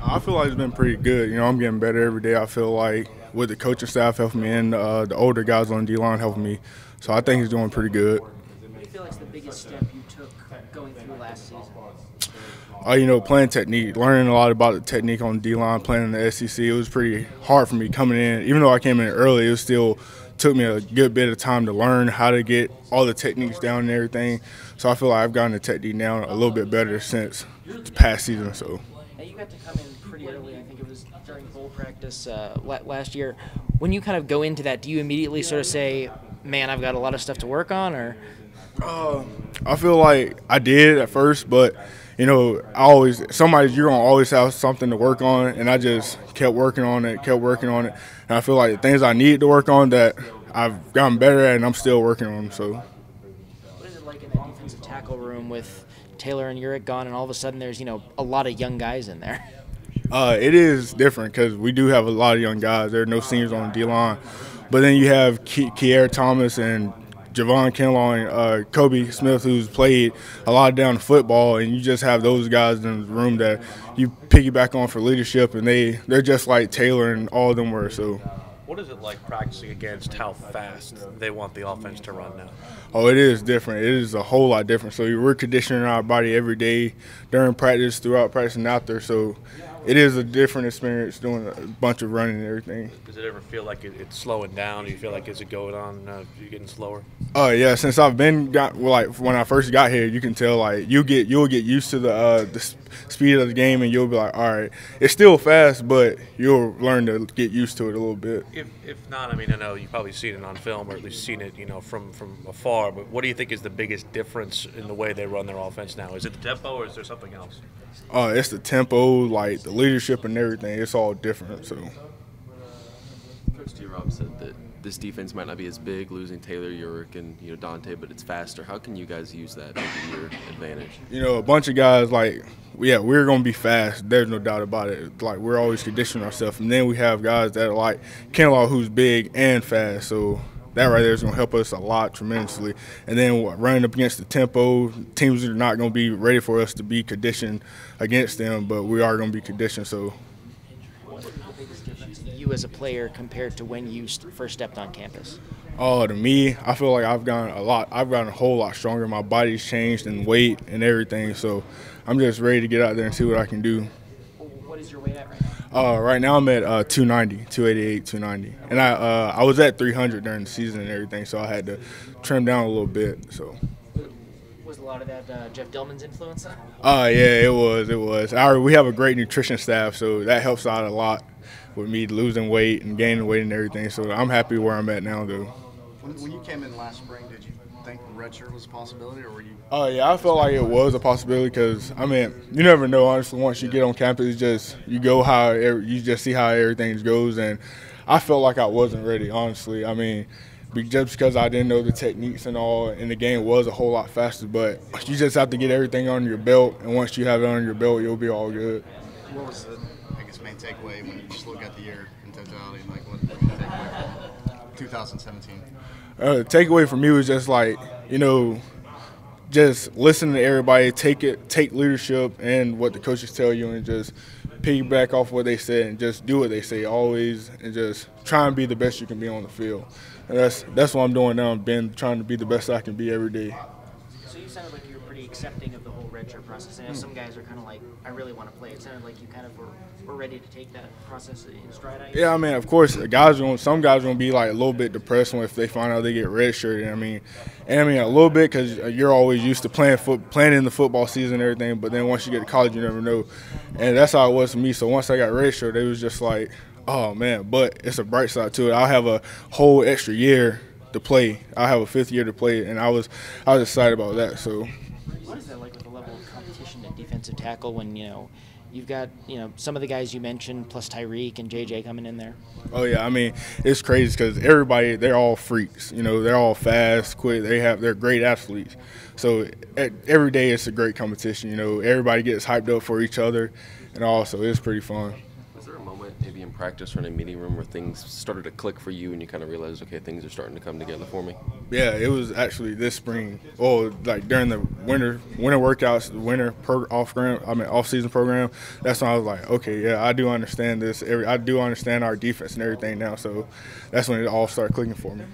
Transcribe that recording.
I feel like it's been pretty good. I'm getting better every day. I feel like with the coaching staff helping me and the older guys on D-line helping me. So I think he's doing pretty good. What do you feel like is the biggest step you took going through last season? Playing technique, learning a lot about the technique on D-line, playing in the SEC. It was pretty hard for me coming in. Even though I came in early, it still took me a good bit of time to learn how to get all the techniques down and everything. So I feel like I've gotten the technique down a little bit better since the past season. So. Now you got to come in pretty early. I think it was during bowl practice last year. When you kind of go into that, do you immediately sort of say, man, I've got a lot of stuff to work on? Or I feel like I did at first, but you're gonna always have something to work on, and I just kept working on it, and I feel like the things I needed to work on that I've gotten better at, and I'm still working on them. So, what is it like in the defensive tackle room with Taylor and Urick gone, and all of a sudden there's a lot of young guys in there? It is different because we do have a lot of young guys. There are no seniors on the D-line, but then you have Kier Thomas and Javon Kinlaw and Kobe Smith, who's played a lot of down football, and you just have those guys in the room that you piggyback on for leadership, and they're just like Taylor and all of them were. So, what is it like practicing against how fast they want the offense to run now? Oh, it is different. It is a whole lot different. So we're conditioning our body every day during practice, throughout practice, and out there. So it is a different experience doing a bunch of running and everything. Does it ever feel like it's slowing down? Do you feel like is it going on? You're getting slower? Oh yeah, since I've been when I first got here, you can tell you'll get used to the speed of the game, and you'll be like, all right, it's still fast, but you'll learn to get used to it a little bit. If not, I know you've probably seen it on film, or at least seen it, from afar. But what do you think is the biggest difference in the way they run their offense now? Is it the tempo, or is there something else? It's the tempo, the leadership and everything. It's all different. So. Coach T. Rob said that this defense might not be as big, losing Taylor, Urick, and Dante, but it's faster. How can you guys use that to your advantage? A bunch of guys we're gonna be fast. There's no doubt about it. We're always conditioning ourselves, and then we have guys that are like Kinlaw, who's big and fast. So that right there is gonna help us a lot tremendously. And then running up against the tempo, teams are not gonna be ready for us to be conditioned against them, but we are gonna be conditioned. So. You as a player compared to when you first stepped on campus? Oh, to me, I feel like I've gotten a whole lot stronger. My body's changed in weight and everything, so I'm just ready to get out there and see what I can do. What is your weight at right now? Right now I'm at 290, 288, 290. And I was at 300 during the season and everything, so I had to trim down a little bit. So. Was a lot of that Jeff Dillman's influence? Yeah, it was. We have a great nutrition staff, so that helps out a lot with me losing weight and gaining weight and everything. So I'm happy where I'm at now, though. When you came in last spring, did you think redshirt was a possibility, or were you? Oh, yeah, I felt like it was a possibility because, you never know, honestly, once you get on campus, you just see how everything goes. And I felt like I wasn't ready, honestly. Just because I didn't know the techniques and all, and the game was a whole lot faster. But you just have to get everything on your belt, and once you have it on your belt, you'll be all good. What was the, main takeaway when you just look at the year in totality? What did you take away from 2017? The takeaway for me was just just listen to everybody, take leadership and what the coaches tell you, and just piggyback off what they said and just do what they say always, and just try and be the best you can be on the field. And that's what I'm doing now. I'm trying to be the best I can be every day. So you sounded like you were pretty accepting of the whole redshirt process. I know some guys are kind of like, I really want to play. It sounded like you kind of were ready to take that process in stride. Yeah, of course, some guys are going to be a little bit depressed if they find out they get redshirted. A little bit because you're always used to playing in the football season and everything, but then once you get to college, you never know. And that's how it was for me. So once I got redshirted, it was just like, oh, man, but it's a bright side to it. I'll have a whole extra year to play. I'll have a fifth year to play, and I was excited about that. So, what is that like with the level of competition at defensive tackle when, you've got, some of the guys you mentioned plus Tyreek and JJ coming in there? Oh, yeah. It's crazy because everybody, they're all freaks. They're all fast, quick. They're great athletes. So every day it's a great competition. Everybody gets hyped up for each other, and also it's pretty fun. Was there a moment maybe in practice or in a meeting room where things started to click for you and you kind of realized, okay, things are starting to come together for me? Yeah, it was actually this spring. Oh, like during the winter workouts, the off-season program. That's when I was like, okay, yeah, I do understand this. I do understand our defense and everything now. So that's when it all started clicking for me.